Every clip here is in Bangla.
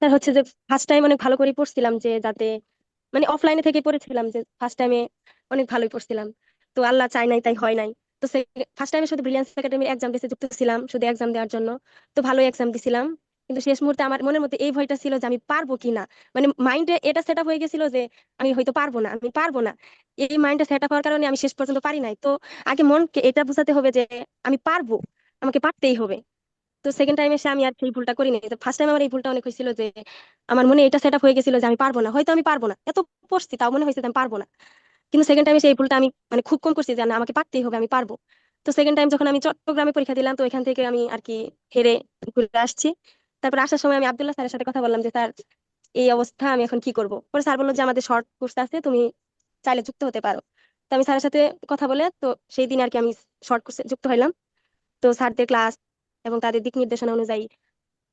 তার হচ্ছে যে ফার্স্ট টাইম অনেক ভালো করে পড়ছিলাম, যে যাতে মানে অফলাইনে থেকে পড়েছিলাম যে ফার্স্ট টাইমে অনেক ভালোই পড়ছিলাম। তো আল্লাহ চাই নাই তাই হয় নাই। তো ফার্স্ট টাইমে শুধু ব্রিলিয়ান্স একাডেমির এক্সাম দিতে যুক্ত ছিলাম, শুধু এক্সাম দেওয়ার জন্য। তো ভালোই এক্সাম দিছিলাম, কিন্তু শেষ মুহূর্তে আমার মনের মধ্যে এই ভয়টা ছিল যে আমি পারবো কিনা। মানে মাইন্ডে এটা সেট আপ হয়ে গেছিল যে আমি হয়তো পারবো না, আমি পারবো না। এই মাইন্ডটা সেট আপ হওয়ার কারণে আমি শেষ পর্যন্ত পারি নাই। তো আগে মনকে এটা বোঝাতে হবে যে আমি পারবো, আমাকে পারতেই হবে। তো সেকেন্ড টাইম এসে আমি আর সেই ভুলটা করিনি। ফার্স্ট টাইম আমার এই ভুলটা অনেক হয়েছিল যে আমার মনে এটা সেট আপ হয়ে গেছিল যে আমি পারবো না, হয়তো আমি পারবো না, এত পড়ছি তাও মনে হয়েছে যে আমি পারবো না। কিন্তু সেকেন্ড টাইমে সেই ভুলটা আমি মানে খুব কম করছি, যে না আমাকে পারতেই হবে, আমি পারবো। তো সেকেন্ড টাইম যখন আমি চট্টগ্রামে পরীক্ষা দিলাম, তো এখান থেকে আমি আর কি হেরে ঘুরে আসছি। তারপর আসার সময় আমি আব্দুল্লাহ স্যারের সাথে কথা বললাম যে স্যার, এই অবস্থা, আমি এখন কি করবো। পরে স্যার বললো যে আমাদের শর্ট কোর্স আছে, তুমি চাইলে যুক্ত হতে পারো। তো আমি স্যারের সাথে কথা বলে তো সেই দিন আর কি আমি শর্ট কোর্সে যুক্ত হইলাম। তো স্যারদের ক্লাস এবং তাদের দিক নির্দেশনা অনুযায়ী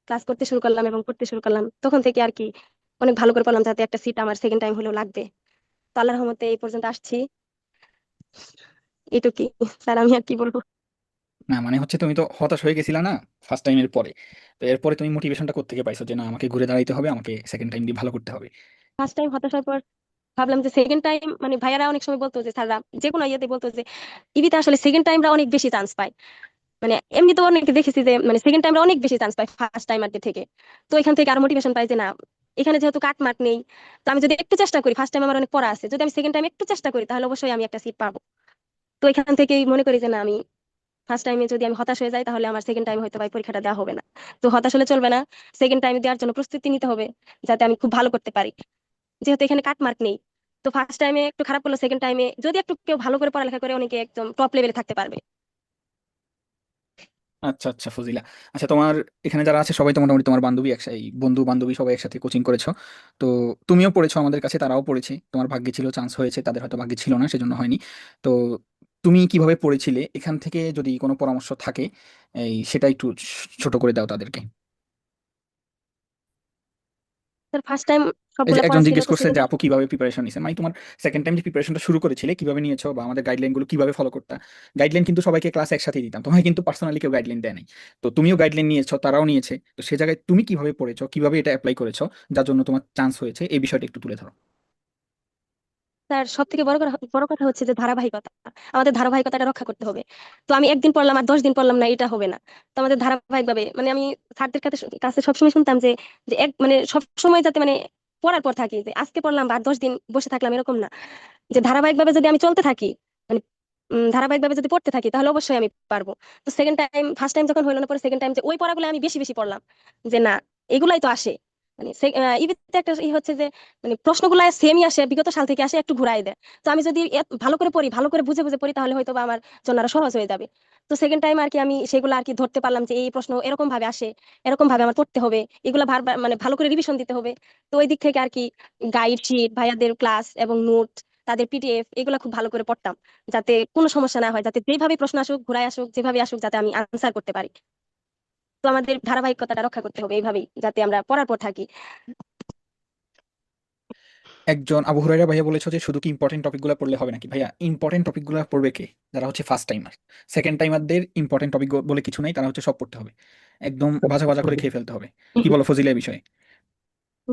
ক্লাস করতে শুরু করলাম এবং পড়তে শুরু করলাম। তখন থেকে আর কি অনেক ভালো করে পড়লাম, যাতে একটা সিট আমার সেকেন্ড টাইম হলেও লাগবে। তো আল্লাহর রহমতে এই পর্যন্ত আসছি। এটুকুই স্যার, আমি আর কি বলবো। না মানে হচ্ছে তুমি তো হতাশ হয়ে গেছিলা না ফার্স্ট টাইমের পরে? তো এরপরে তুমি মোটিভেশনটা কোত্থেকে পাইছো যে না আমাকে ঘুরে দাঁড়াইতে হবে, আমাকে সেকেন্ড টাইম দিয়ে ভালো করতে হবে? ফার্স্ট টাইম হতাশ হওয়ার পর ভাবলাম যে সেকেন্ড টাইম, মানে ভাইয়ারা অনেক সময় বলতো যে স্যাররা যে কোনো ইয়েতে বলতো যে ইবিতে আসলে সেকেন্ড টাইমরা অনেক বেশি চান্স পায়। মানে এমনি তো অনেক দেখেছি যে মানে সেকেন্ড টাইমরা অনেক বেশি চান্স পায় ফার্স্ট টাইমারদের থেকে। তো এখান থেকে আরো মোটিভেশন পাই যে না, এখানে যেহেতু কাট মার্ক নেই, তো আমি যদি একটু চেষ্টা করি, ফার্স্ট টাইম আমার অনেক পড়া আছে, যদি আমি সেকেন্ড টাইম একটু চেষ্টা করি তাহলে অবশ্যই আমি একটা সিট পাবো। তো এখান থেকেই মনে করি যে না, আমি ফার্স্ট টাইমে যদি আমি হতাশ হয়ে যাই তাহলে আমার সেকেন্ড টাইম হয়তো বা এই পরীক্ষাটা দেওয়া হবে না। তো হতাশ হলে চলবে না, সেকেন্ড টাইমে দেওয়ার জন্য প্রস্তুতি নিতে হবে, যাতে আমি খুব ভালো করতে পারি। যেহেতু এখানে কাট মার্ক নেই, তো ফার্স্ট টাইমে একটু খারাপ করলো, সেকেন্ড টাইমে যদি একটু কেউ ভালো করে পড়ালেখা করে অনেকে একদম টপ লেভেলে থাকতে পারবে। আচ্ছা আচ্ছা ফজিলা, আচ্ছা তোমার এখানে যারা আছে সবাই তো মোটামুটি তোমার বান্ধবী, একসাথে বন্ধু বান্ধবী সবাই একসাথে কোচিং করেছো। তো তুমিও পড়েছো আমাদের কাছে, তারাও পড়েছে, তোমার ভাগ্যে ছিল চান্স হয়েছে, তাদের হয়তো ভাগ্যে ছিল না, সেজন্য হয়নি। তো তুমি কিভাবে পড়েছিলে এখান থেকে যদি কোনো পরামর্শ থাকে, সেটা একটু ছোট করে দাও তাদেরকে। স্যার ফার্স্ট টাইম এই যে সবগুলা পড়া একজন ছিল, জিজ্ঞেস তো করছে সেকেন্ড যে টাইম আপু কিভাবে প্রিপারেশন নিছে, মানে তোমার সেকেন্ড টাইম যে প্রিপারেশনটা শুরু করেছিলে কিভাবে নিয়েছো, বা আমাদের গাইডলাইন গুলো কিভাবে ফলো করতা। গাইডলাইন কিন্তু সবাইকে ক্লাস একসাথে দিতাম, তোমাকে কিন্তু পার্সোনালি কেউ গাইডলাইন দেয় নাই। তো তুমিও গাইডলাইন নিয়েছো, তারাও নিয়েছে, তো সে জায়গায় তুমি কিভাবে পড়েছো, কিভাবে এটা অ্যাপ্লাই করেছো, যার জন্য তোমার চান্স হয়েছে, এই বিষয়টা একটু তুলে ধরো। স্যার সব থেকে বড় কথা হচ্ছে যে ধারাবাহিকতা। আমাদের ধারাবাহিকতাটা রক্ষা করতে হবে। তো আমি একদিন পড়লাম আর 10 দিন পড়লাম না, এটা হবে না। তো আমাদের ধারাবাহিক ভাবে, মানে আমি স্যারদের কাছে কাছে সবসময় শুনতাম যে যে এক মানে সবসময় যাতে মানে পড়ার পর থাকি, যে আজকে পড়লাম আর 10 দিন বসে থাকলাম এরকম না। যে ধারাবাহিক ভাবে যদি আমি চলতে থাকি, মানে ধারাবাহিক ভাবে যদি পড়তে থাকি তাহলে অবশ্যই আমি পারবো। তো সেকেন্ড টাইম, ফার্স্ট টাইম যখন হইলো না, পরে সেকেন্ড টাইম যে ওই পড়াগুলো আমি বেশি বেশি পড়লাম, যে না এগুলাই তো আসে। মানে ইবিতে একটা হচ্ছে যে মানে প্রশ্নগুলো সেমই আসে, বিগত সাল থেকে আসে, একটু ঘুরাই দেয়। তো আমি যদি ভালো করে পড়ি, ভালো করে বুঝে বুঝে পড়ি, তাহলে হয়তো বা আমার জন্য আরো সহজ হয়ে যাবে। তো সেকেন্ড টাইম আর কি আমি সেগুলো আর কি ধরতে পারলাম যে এই প্রশ্ন এরকম ভাবে আসে, এরকম ভাবে আমার পড়তে হবে, এগুলো মানে ভালো করে রিভিশন দিতে হবে। তো ওই দিক থেকে আর কি গাইড শিট, ভাইয়াদের ক্লাস এবং নোট, তাদের পিডিএফ, এগুলো খুব ভালো করে পড়তাম, যাতে কোনো সমস্যা না হয়, যাতে যেভাবে প্রশ্ন আসুক, ঘুরায় আসুক, যেভাবে আসুক, যাতে আমি আনসার করতে পারি। তো আমাদের ধারাবাহিকতাটা রক্ষা করতে হবে এইভাবেই, যাতে আমরা পড়ার পর থাকি। একজন আবু হুরায়রা ভাইয়া বলেছো যে শুধু কি ইম্পর্টেন্ট টপিকগুলো পড়লে হবে নাকি? ভাইয়া ইম্পর্টেন্ট টপিকগুলো পড়বে কে? যারা হচ্ছে ফার্স্ট টাইমার। সেকেন্ড টাইমারদের ইম্পর্টেন্ট টপিক বলে কিছু নাই, তারা হচ্ছে সব পড়তে হবে, একদম ভাজা ভাজা করে খেয়ে ফেলতে হবে। কি বলো ফজিলা এই বিষয়ে?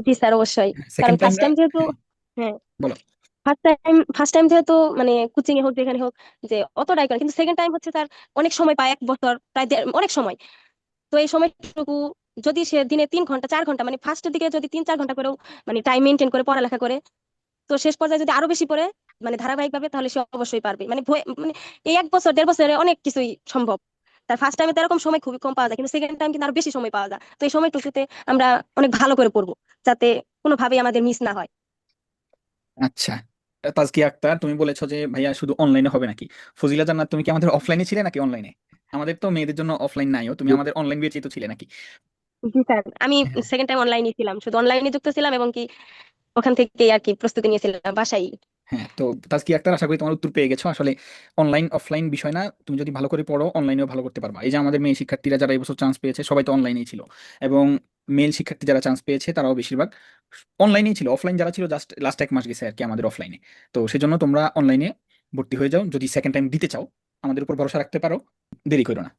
জি স্যার, অবশ্যই। কারণ সেকেন্ড ফার্স্ট টাইমরা, টাইম যেহেতু, হ্যাঁ হ্যাঁ, বলো। ফার্স্ট টাইম যেহেতু মানে কোচিং এ হোক যেখানে হোক, যে অতটাই করে, কিন্তু সেকেন্ড টাইম হচ্ছে তার অনেক সময় পায়, 1 বছর প্রায় অনেক সময়। তো এই সময়টুকু যদি সে দিনে 3 ঘন্টা 4 ঘন্টা, মানে ফার্স্টের দিকে যদি 3 4 ঘন্টা করেও মানে টাইম মেনটেন করে পড়ালেখা করে, তো শেষ পর্যায়ে যদি আরো বেশি পড়ে মানে ধারাবাহিক ভাবে, তাহলে সে অবশ্যই পারবে। মানে মানে এই 1 বছর 1.5 বছরে অনেক কিছুই সম্ভব। তার ফার্স্ট টাইমে তো এরকম সময় খুবই কম পাওয়া যায়, কিন্তু সেকেন্ড টাইম কিন্তু আরো বেশি সময় পাওয়া যায়। তো এই সময়টুকুতে আমরা অনেক ভালো করে পড়বো, যাতে কোনোভাবেই আমাদের মিস না হয়। আচ্ছা, তাজকিয়া আক্তার, তুমি বলেছো যে ভাইয়া শুধু অনলাইনে হবে নাকি? ফজিলা জান্নাত, তুমি কি আমাদের অফলাইনে ছিলে নাকি অনলাইনে? আমাদের তো মেয়েদের জন্য অফলাইন নাইও, তুমি আমাদের অনলাইন ব্যাচে তো ছিলে নাকি? জি স্যার, আমি হ্যাঁ। সেকেন্ড টাইম অনলাইনে ছিলাম, শুধু অনলাইনে যুক্ত ছিলাম, এবং কি ওখান থেকে আর কি প্রস্তুতি নিয়েছিলাম বাসায়। হ্যাঁ, তো তাজকিয়া আক্তার, আশা করি তোমার উত্তর পেয়ে গেছো। আসলে অনলাইন অফলাইন বিষয় না, তুমি যদি ভালো করে পড়ো অনলাইনেও ভালো করতে পারবা। এই যে আমাদের মেয়ে শিক্ষার্থীরা যারা এবছর চান্স পেয়েছে সবাই তো অনলাইনেই ছিল, এবং মেল শিক্ষার্থী যারা চান্স পেয়েছে তারাও বেশিরভাগ অনলাইনেই ছিল। অফলাইন যারা ছিল জাস্ট লাস্ট 1 মাস গেছে আর কি আমাদের অফলাইনে। তো সেজন্য তোমরা অনলাইনে ভর্তি হয়ে যাও যদি সেকেন্ড টাইম দিতে চাও, আমাদের উপর ভরসা রাখতে পারো, দেরি করো না।